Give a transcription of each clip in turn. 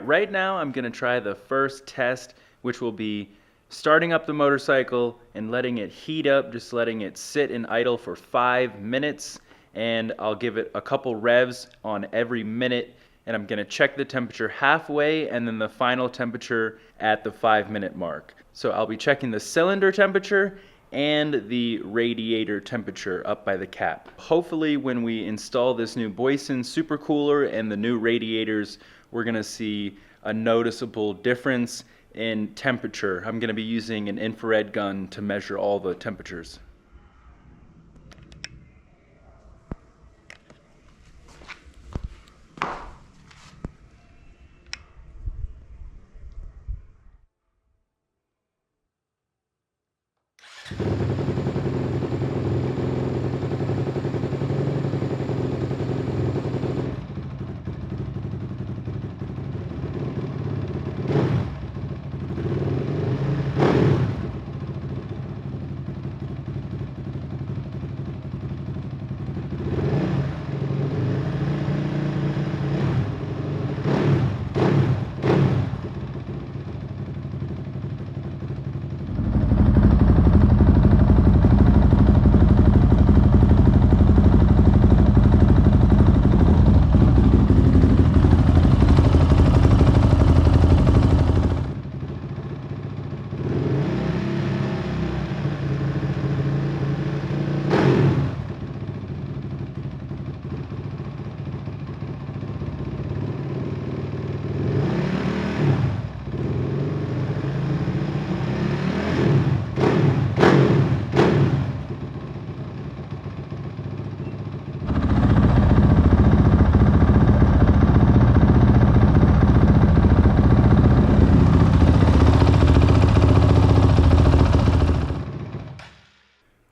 right now I'm gonna try the first test, which will be starting up the motorcycle and letting it heat up, just letting it sit and idle for 5 minutes, and I'll give it a couple revs on every minute, and I'm gonna check the temperature halfway and then the final temperature at the 5-minute mark. So I'll be checking the cylinder temperature and the radiator temperature up by the cap. Hopefully when we install this new Boyesen Supercooler and the new radiators, we're gonna see a noticeable difference in temperature. I'm gonna be using an infrared gun to measure all the temperatures.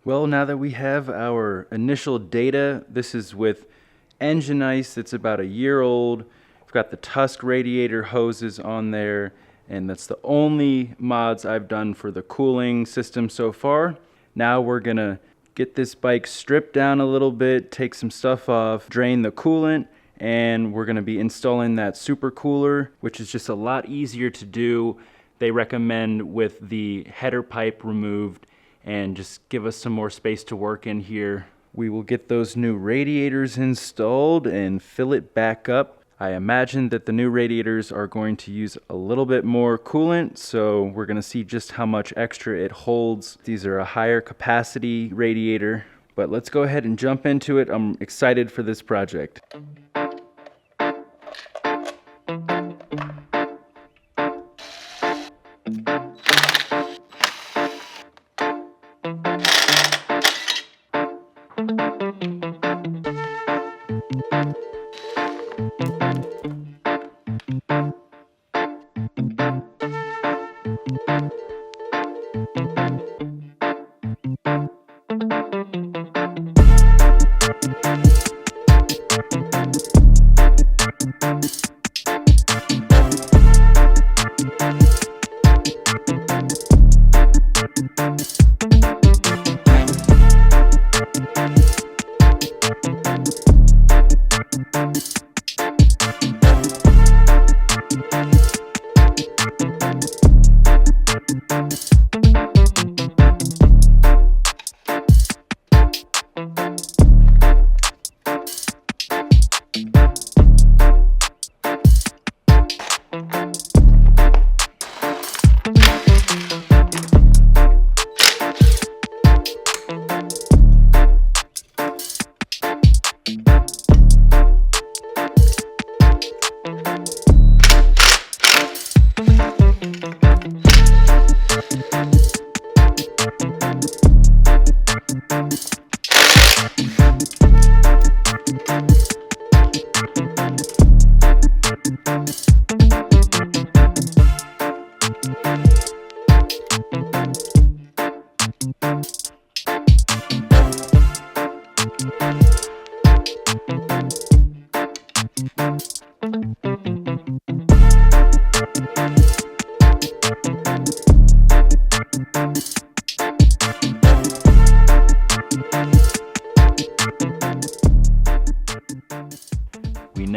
Well, now that we have our initial data, this is with engine ice that's about a year old. We've got the Tusk radiator hoses on there, and that's the only mods I've done for the cooling system so far. Now we're gonna get this bike stripped down a little bit, take some stuff off, drain the coolant, and we're gonna be installing that supercooler, which is just a lot easier to do. They recommend with the header pipe removed, and just give us some more space to work in here. We will get those new radiators installed and fill it back up. I imagine that the new radiators are going to use a little bit more coolant, so we're gonna see just how much extra it holds. These are a higher capacity radiator, but let's go ahead and jump into it. I'm excited for this project.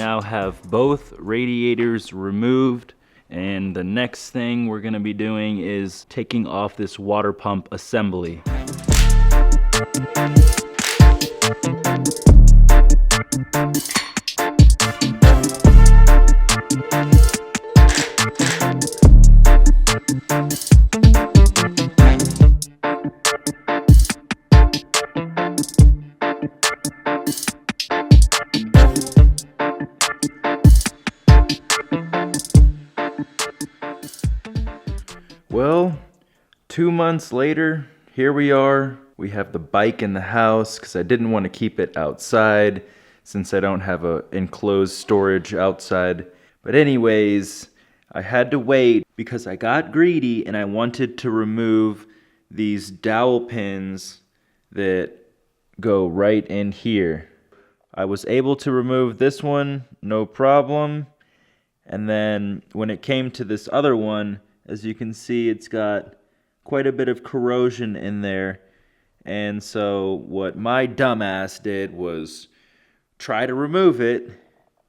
now have both radiators removed, and the next thing we're gonna be doing is taking off this water pump assembly. Well, 2 months later, here we are. We have the bike in the house because I didn't want to keep it outside since I don't have a enclosed storage outside. But anyways, I had to wait because I got greedy and I wanted to remove these dowel pins that go right in here. I was able to remove this one, no problem. And then when it came to this other one, as you can see, it's got quite a bit of corrosion in there. And so what my dumbass did was try to remove it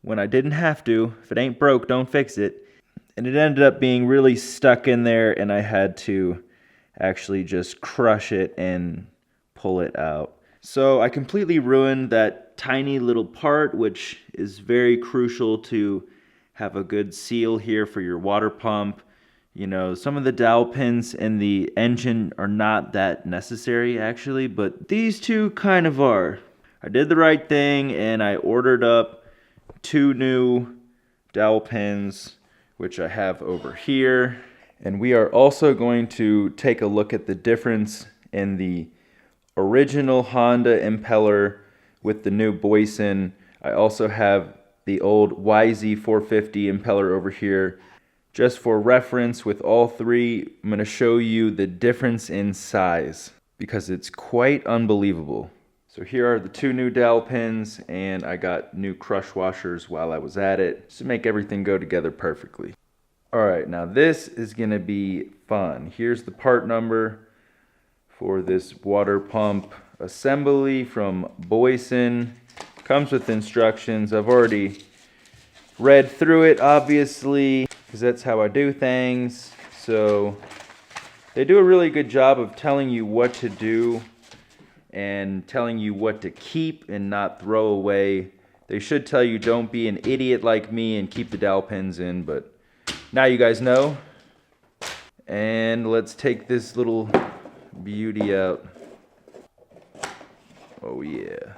when I didn't have to. If it ain't broke, don't fix it. And it ended up being really stuck in there, and I had to actually just crush it and pull it out. So I completely ruined that tiny little part, which is very crucial to have a good seal here for your water pump. You know, some of the dowel pins in the engine are not that necessary actually, but these two kind of are. I did the right thing and I ordered up 2 new dowel pins, which I have over here. And we are also going to take a look at the difference in the original Honda Impeller with the new Boyesen. I also have the old YZ450 Impeller over here. Just for reference, with all three, I'm going to show you the difference in size because it's quite unbelievable. So here are the 2 new dowel pins, and I got new crush washers while I was at it just to make everything go together perfectly. Alright, now this is going to be fun. Here's the part number for this water pump assembly from Boyesen. Comes with instructions. I've already read through it, obviously, because that's how I do things. So they do a really good job of telling you what to do and telling you what to keep and not throw away. They should tell you don't be an idiot like me and keep the dowel pins in, but now you guys know. And let's take this little beauty out. Oh yeah.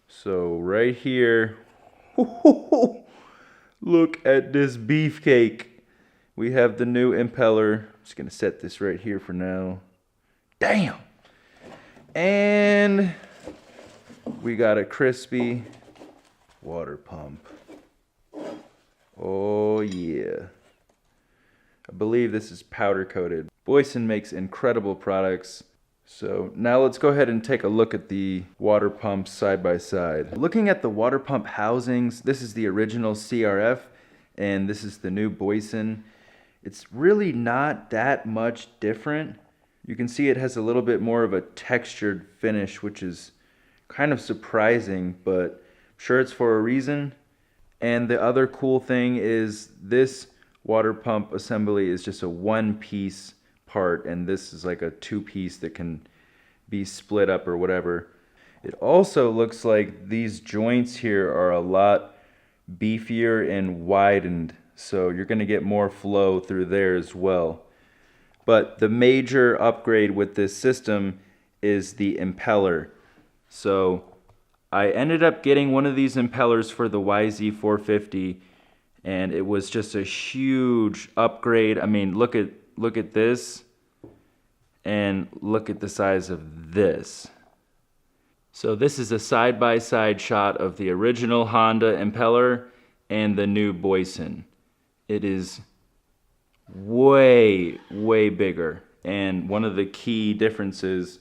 So right here, look at this beefcake. We have the new Impeller. I'm just gonna set this right here for now. Damn! And we got a crispy water pump. Oh yeah. I believe this is powder coated. Boyesen makes incredible products. So now let's go ahead and take a look at the water pumps side by side. Looking at the water pump housings, this is the original CRF and this is the new Boyesen. It's really not that much different. You can see it has a little bit more of a textured finish, which is kind of surprising, but I'm sure it's for a reason. And the other cool thing is this water pump assembly is just a 1-piece part, and this is like a 2-piece that can be split up or whatever. It also looks like these joints here are a lot beefier and widened, so you're going to get more flow through there as well. But the major upgrade with this system is the impeller. So I ended up getting one of these impellers for the YZ450, and it was just a huge upgrade. I mean, look at this, and look at the size of this. So this is a side-by-side shot of the original Honda Impeller and the new Boyesen. It is way, way bigger. And one of the key differences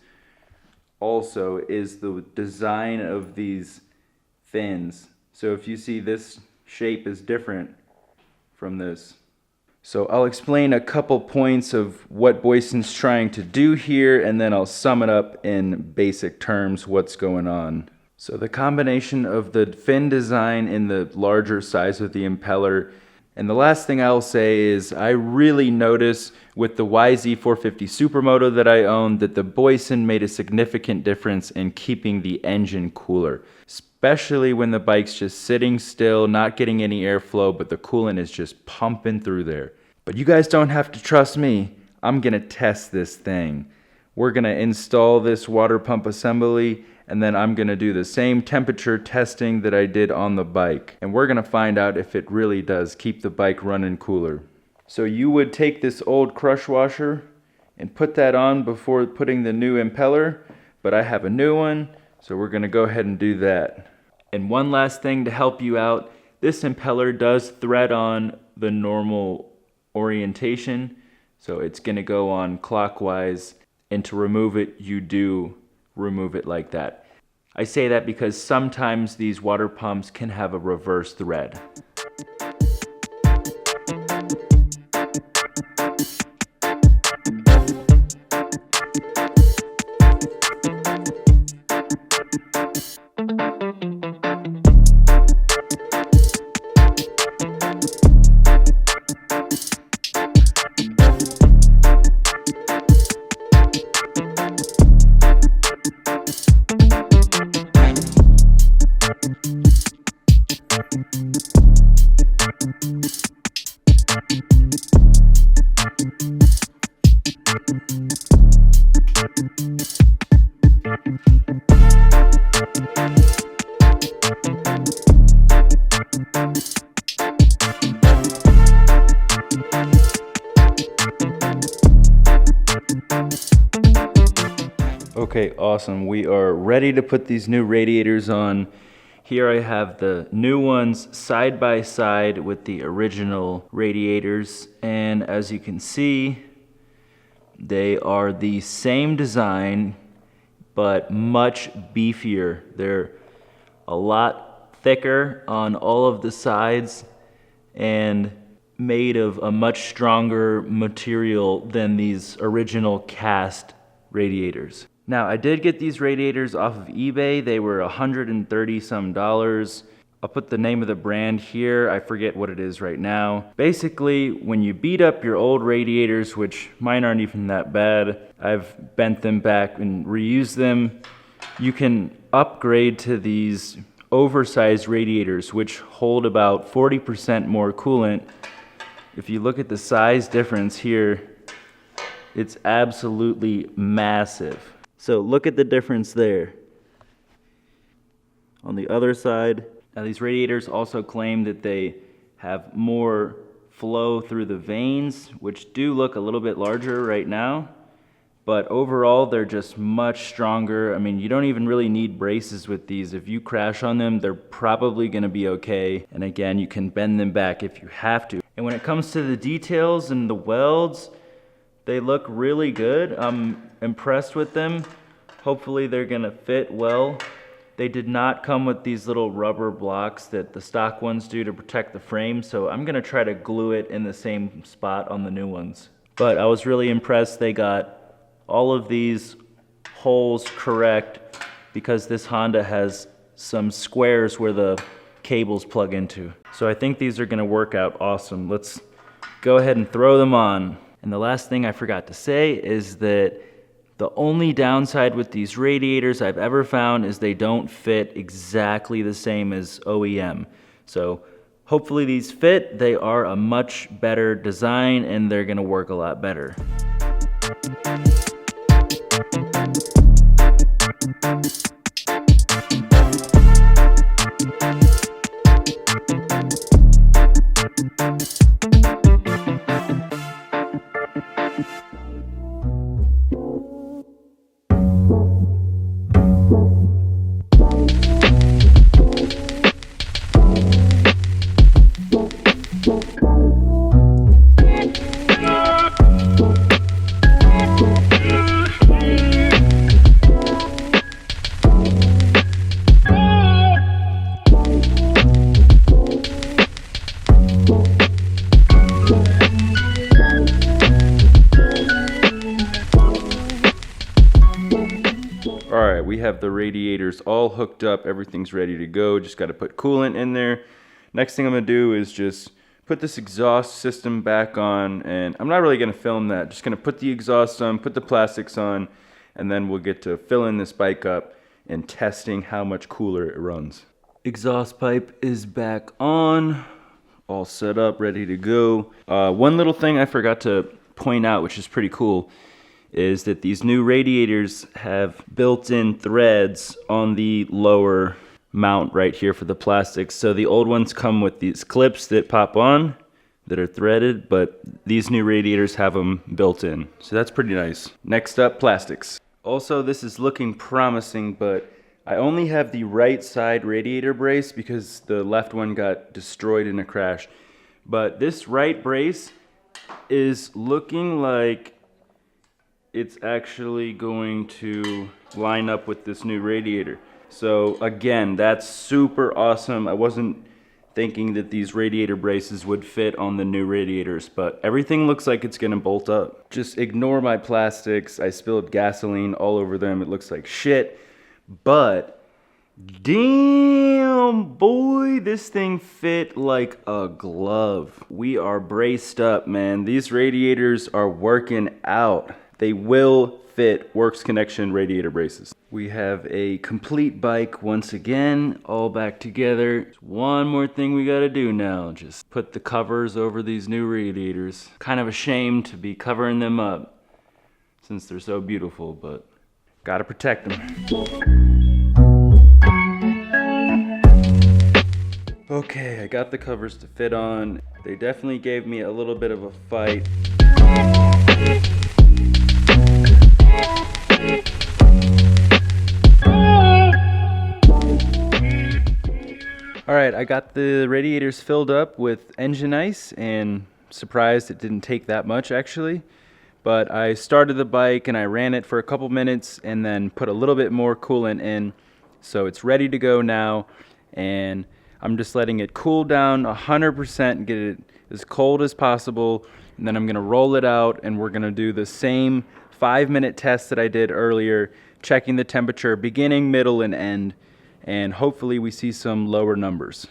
also is the design of these fins. So if you see, this shape is different from this. So I'll explain a couple points of what Boyesen's trying to do here, and then I'll sum it up in basic terms what's going on. So the combination of the fin design and the larger size of the impeller. And the last thing I'll say is I really notice with the YZ450 Supermoto that I own that the Boyesen made a significant difference in keeping the engine cooler. Especially when the bike's just sitting still, not getting any airflow, but the coolant is just pumping through there. But you guys don't have to trust me. I'm gonna test this thing. We're gonna install this water pump assembly, and then I'm gonna do the same temperature testing that I did on the bike. And we're gonna find out if it really does keep the bike running cooler. So you would take this old crush washer and put that on before putting the new impeller, but I have a new one, so we're gonna go ahead and do that. And one last thing to help you out, this impeller does thread on the normal orientation, so it's gonna go on clockwise, and to remove it, you do remove it like that. I say that because sometimes these water pumps can have a reverse thread. Okay, awesome. We are ready to put these new radiators on. Here I have the new ones side by side with the original radiators, and as you can see, they are the same design but much beefier. They're a lot thicker on all of the sides and made of a much stronger material than these original cast radiators. Now, I did get these radiators off of eBay. They were $130 some. I'll put the name of the brand here. I forget what it is right now. Basically, when you beat up your old radiators, which mine aren't even that bad, I've bent them back and reused them, you can upgrade to these oversized radiators, which hold about 40% more coolant. If you look at the size difference here, it's absolutely massive. So look at the difference there. On the other side, now these radiators also claim that they have more flow through the vanes, which do look a little bit larger right now, but overall they're just much stronger. I mean, you don't even really need braces with these. If you crash on them, they're probably gonna be okay. And again, you can bend them back if you have to. And when it comes to the details and the welds, they look really good. I'm impressed with them. Hopefully they're gonna fit well. They did not come with these little rubber blocks that the stock ones do to protect the frame, so I'm gonna try to glue it in the same spot on the new ones. But I was really impressed they got all of these holes correct because this Honda has some squares where the cables plug into. So I think these are gonna work out awesome. Let's go ahead and throw them on. And the last thing I forgot to say is that the only downside with these radiators I've ever found is they don't fit exactly the same as OEM. So hopefully these fit. They are a much better design and they're gonna work a lot better. All right, we have the radiators all hooked up. Everything's ready to go. Just got to put coolant in there. Next thing I'm gonna do is just put this exhaust system back on, and I'm not really gonna film that. Just gonna put the exhaust on, put the plastics on, and then we'll get to filling this bike up and testing how much cooler it runs. Exhaust pipe is back on, all set up, ready to go. One little thing I forgot to point out, which is pretty cool, is that these new radiators have built-in threads on the lower mount right here for the plastics. So the old ones come with these clips that pop on that are threaded, but these new radiators have them built in. So that's pretty nice. Next up, plastics. Also, this is looking promising, but I only have the right side radiator brace because the left one got destroyed in a crash. But this right brace is looking like it's actually going to line up with this new radiator. So again, that's super awesome. I wasn't thinking that these radiator braces would fit on the new radiators, but everything looks like it's gonna bolt up. Just ignore my plastics. I spilled gasoline all over them. It looks like shit, but damn, boy, this thing fit like a glove. We are braced up, man. These radiators are working out. They will fit Works Connection radiator braces. We have a complete bike once again, all back together. One more thing we gotta do now, just put the covers over these new radiators. Kind of ashamed to be covering them up since they're so beautiful, but gotta protect them. Okay, I got the covers to fit on. They definitely gave me a little bit of a fight. Alright, I got the radiators filled up with engine ice, and surprised it didn't take that much actually. But I started the bike and I ran it for a couple minutes and then put a little bit more coolant in. So it's ready to go now, and I'm just letting it cool down 100% and get it as cold as possible. And then I'm gonna roll it out and we're gonna do the same 5-minute test that I did earlier, checking the temperature beginning, middle, and end. And hopefully we see some lower numbers.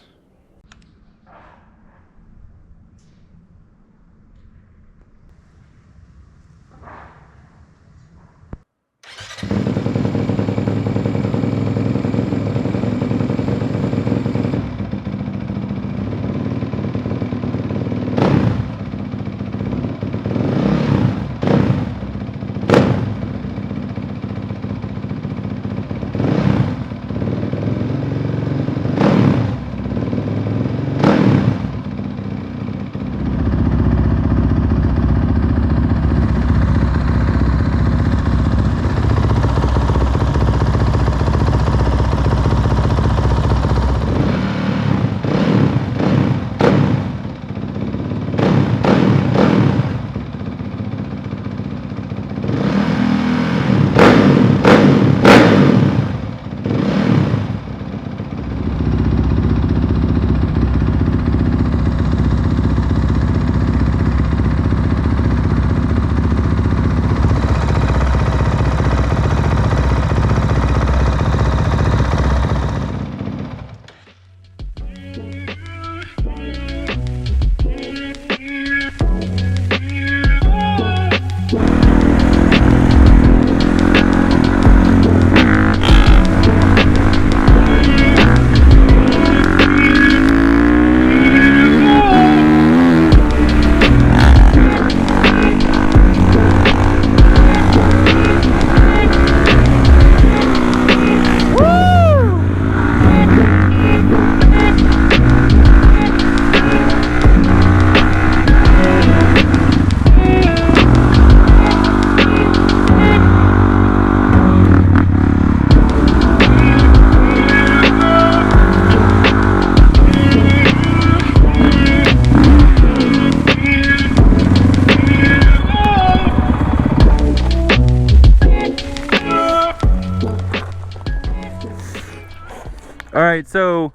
Alright, so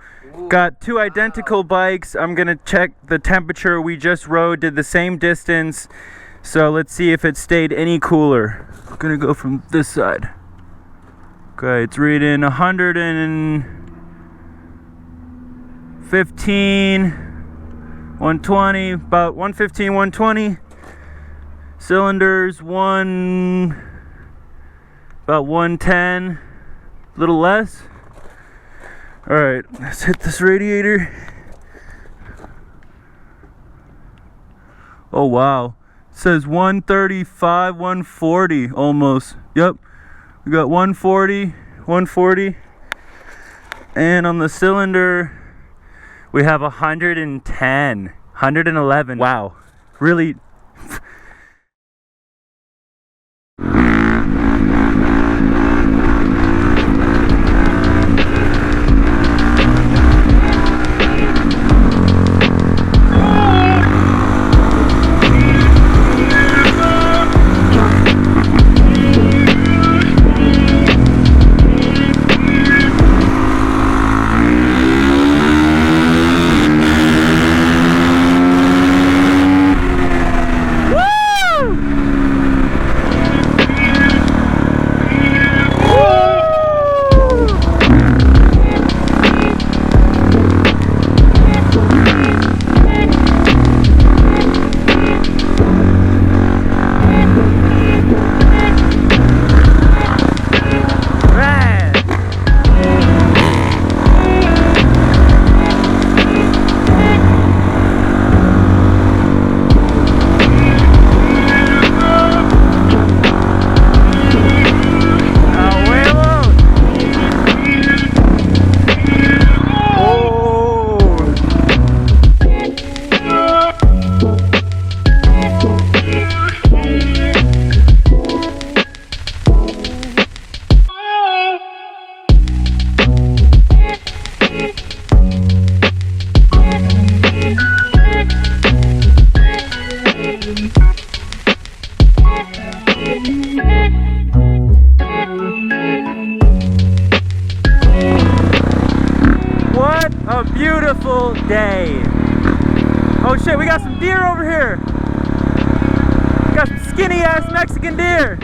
got two identical bikes. I'm gonna check the temperature. We just rode, did the same distance. So let's see if it stayed any cooler. I'm gonna go from this side. Okay, it's reading 115, 120, about 115, 120. Cylinders, about 110, a little less. All right, let's hit this radiator. Oh wow, it says 135, 140 almost. Yep, we got 140, 140. And on the cylinder, we have 110, 111. Wow, really. What a beautiful day. Oh shit, we got some deer over here. We got some skinny ass Mexican deer.